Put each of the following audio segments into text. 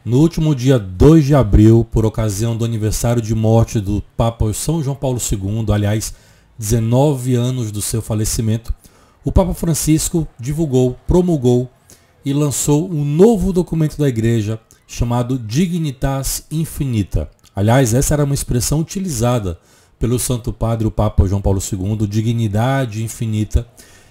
No último dia 2 de abril, por ocasião do aniversário de morte do Papa São João Paulo II, aliás, 19 anos do seu falecimento, o Papa Francisco divulgou, promulgou e lançou um novo documento da Igreja chamado Dignitas Infinita. Aliás, essa era uma expressão utilizada pelo Santo Padre, o Papa João Paulo II, dignidade infinita.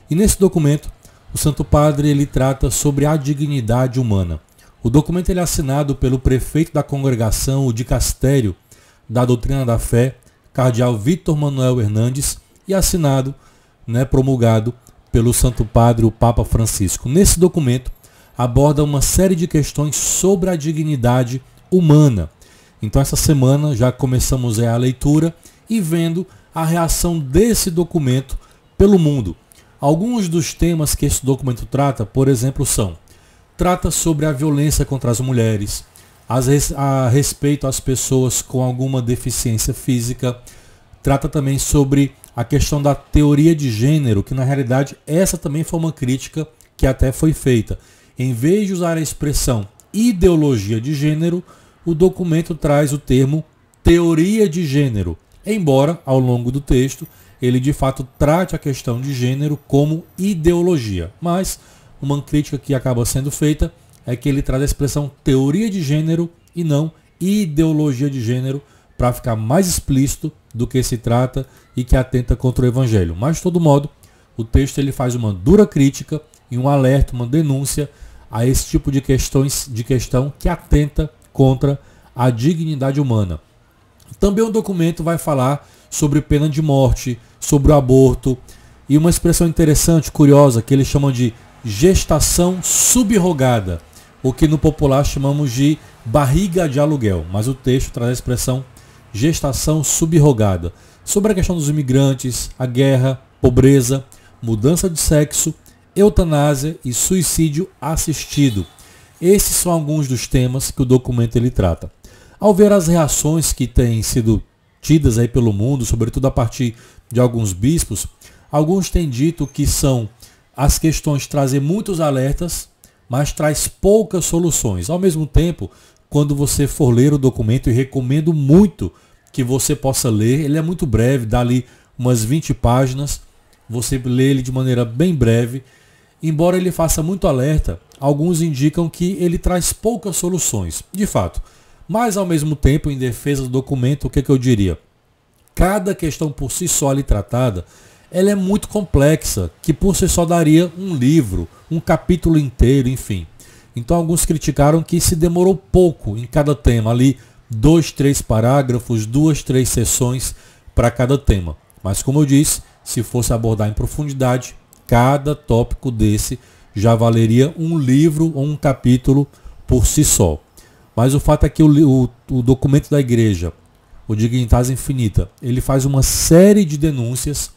E nesse documento, o Santo Padre ele trata sobre a dignidade humana. O documento ele é assinado pelo prefeito da congregação, o dicastério da doutrina da fé, cardeal Vítor Manuel Hernandes, e assinado, promulgado pelo Santo Padre, o Papa Francisco. Nesse documento aborda uma série de questões sobre a dignidade humana. Então essa semana já começamos a leitura e vendo a reação desse documento pelo mundo. Alguns dos temas que esse documento trata, por exemplo, trata sobre a violência contra as mulheres, a respeito às pessoas com alguma deficiência física, trata também sobre a questão da teoria de gênero, que na realidade essa também foi uma crítica que até foi feita. Em vez de usar a expressão ideologia de gênero, o documento traz o termo teoria de gênero, embora ao longo do texto ele de fato trate a questão de gênero como ideologia. Mas uma crítica que acaba sendo feita é que ele traz a expressão teoria de gênero e não ideologia de gênero, para ficar mais explícito do que se trata e que atenta contra o Evangelho. Mas, de todo modo, o texto ele faz uma dura crítica e um alerta, uma denúncia a esse tipo de questão que atenta contra a dignidade humana. Também o documento vai falar sobre pena de morte, sobre o aborto e uma expressão interessante, curiosa, que eles chamam de gestação subrogada, o que no popular chamamos de barriga de aluguel, mas o texto traz a expressão gestação subrogada, sobre a questão dos imigrantes, a guerra, pobreza, mudança de sexo, eutanásia e suicídio assistido. Esses são alguns dos temas que o documento ele trata. Ao ver as reações que têm sido tidas aí pelo mundo, sobretudo a partir de alguns bispos, alguns têm dito que as questões trazem muitos alertas, mas traz poucas soluções. Ao mesmo tempo, quando você for ler o documento, e recomendo muito que você possa ler, ele é muito breve, dá ali umas 20 páginas, você lê ele de maneira bem breve. Embora ele faça muito alerta, alguns indicam que ele traz poucas soluções, de fato. Mas ao mesmo tempo, em defesa do documento, o que eu diria? Cada questão por si só ali tratada, ela é muito complexa, que por si só daria um livro, um capítulo inteiro, enfim. Então alguns criticaram que se demorou pouco em cada tema, ali 2, 3 parágrafos, 2, 3 sessões para cada tema. Mas como eu disse, se fosse abordar em profundidade, cada tópico desse já valeria um livro ou um capítulo por si só. Mas o fato é que o documento da Igreja, o Dignitas Infinita, ele faz uma série de denúncias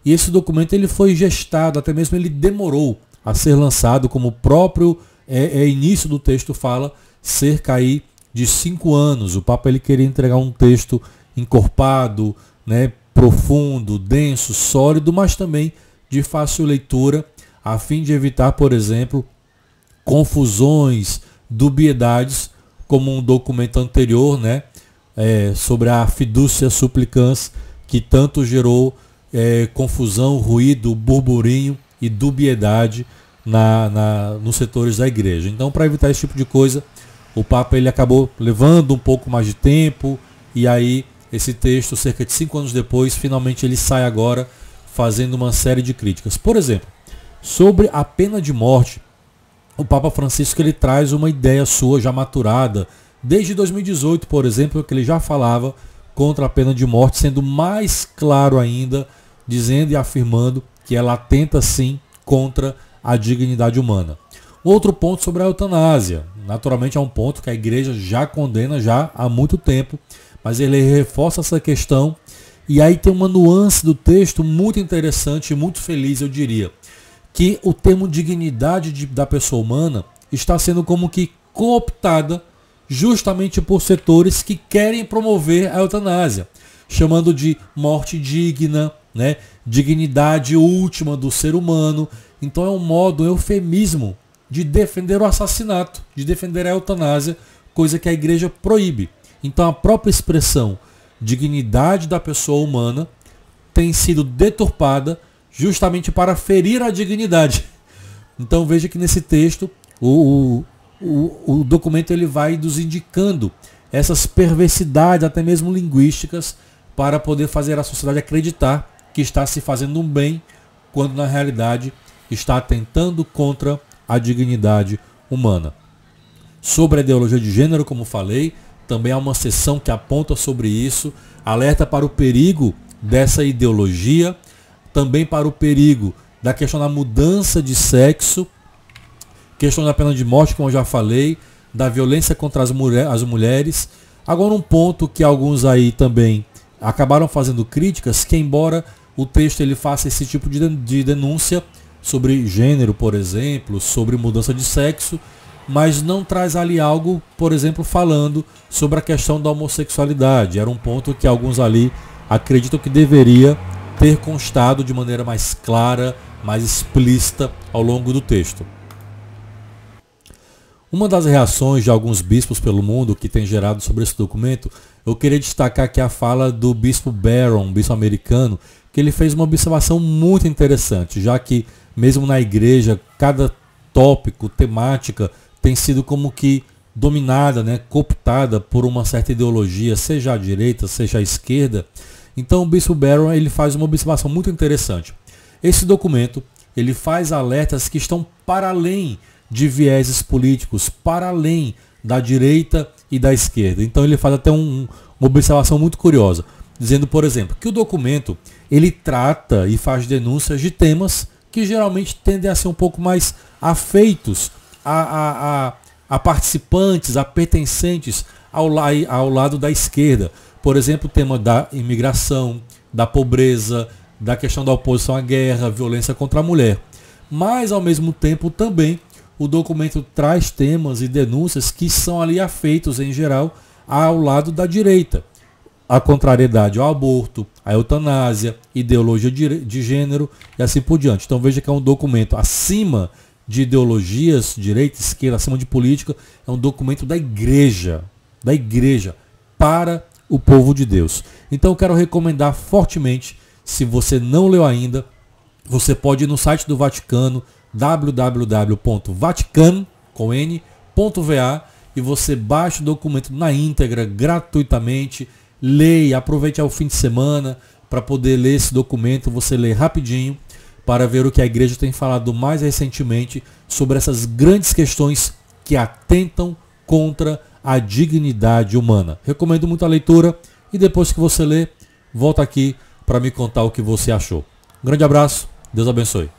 e esse documento ele foi gestado, até mesmo ele demorou a ser lançado, como o próprio início do texto fala, cerca aí de 5 anos. O Papa ele queria entregar um texto encorpado, profundo, denso, sólido, mas também de fácil leitura, a fim de evitar, por exemplo, confusões, dubiedades, como um documento anterior, sobre a Fiducia Supplicans, que tanto gerou confusão, ruído, burburinho e dubiedade nos setores da igreja. Então, para evitar esse tipo de coisa, o Papa ele acabou levando um pouco mais de tempo, e aí esse texto, cerca de 5 anos depois, finalmente ele sai agora fazendo uma série de críticas. Por exemplo, sobre a pena de morte, o Papa Francisco ele traz uma ideia sua já maturada desde 2018, por exemplo, que ele já falava contra a pena de morte, sendo mais claro ainda, dizendo e afirmando que ela atenta sim contra a dignidade humana. Outro ponto sobre a eutanásia, naturalmente é um ponto que a igreja já condena já há muito tempo, mas ele reforça essa questão, e aí tem uma nuance do texto muito interessante e muito feliz, eu diria, que o termo dignidade da pessoa humana está sendo como que cooptada justamente por setores que querem promover a eutanásia, chamando de morte digna, dignidade última do ser humano. Então é um modo, um eufemismo de defender o assassinato, de defender a eutanásia coisa que a igreja proíbe. Então a própria expressão dignidade da pessoa humana tem sido deturpada justamente para ferir a dignidade. Então veja que nesse texto o documento ele vai nos indicando essas perversidades, até mesmo linguísticas, para poder fazer a sociedade acreditar que está se fazendo um bem, quando na realidade está atentando contra a dignidade humana. Sobre a ideologia de gênero, como falei, também há uma seção que aponta sobre isso, alerta para o perigo dessa ideologia, também para o perigo da questão da mudança de sexo, questão da pena de morte, como eu já falei, da violência contra as mulheres. Agora um ponto que alguns aí também acabaram fazendo críticas, que embora o texto ele faça esse tipo de denúncia sobre gênero, por exemplo, sobre mudança de sexo, mas não traz ali algo, por exemplo, falando sobre a questão da homossexualidade. Era um ponto que alguns ali acreditam que deveria ter constado de maneira mais clara, mais explícita ao longo do texto. Uma das reações de alguns bispos pelo mundo que tem gerado sobre esse documento, eu queria destacar aqui a fala do bispo Barron, um bispo americano, que ele fez uma observação muito interessante, já que mesmo na igreja, cada tópico, temática, tem sido como que dominada, cooptada por uma certa ideologia, seja à direita, seja à esquerda. Então o bispo Barron ele faz uma observação muito interessante. Esse documento ele faz alertas que estão para além de vieses políticos, para além da direita e da esquerda. Então ele faz até uma observação muito curiosa, dizendo, por exemplo, que o documento ele trata e faz denúncias de temas que geralmente tendem a ser um pouco mais afeitos a participantes, a pertencentes ao lado da esquerda. Por exemplo, o tema da imigração, da pobreza, da questão da oposição à guerra, violência contra a mulher. Mas, ao mesmo tempo, também o documento traz temas e denúncias que são ali afeitos, em geral, ao lado da direita. A contrariedade ao aborto, a eutanásia, ideologia de gênero e assim por diante. Então veja que é um documento acima de ideologias, direita, esquerda, acima de política, é um documento da igreja para o povo de Deus. Então eu quero recomendar fortemente, se você não leu ainda, você pode ir no site do Vaticano, www.vaticano.va, e você baixa o documento na íntegra, gratuitamente, leia, aproveite ao fim de semana para poder ler esse documento, você lê rapidinho, para ver o que a igreja tem falado mais recentemente sobre essas grandes questões que atentam contra a dignidade humana. Recomendo muito a leitura e depois que você lê, volta aqui para me contar o que você achou. Um grande abraço, Deus abençoe.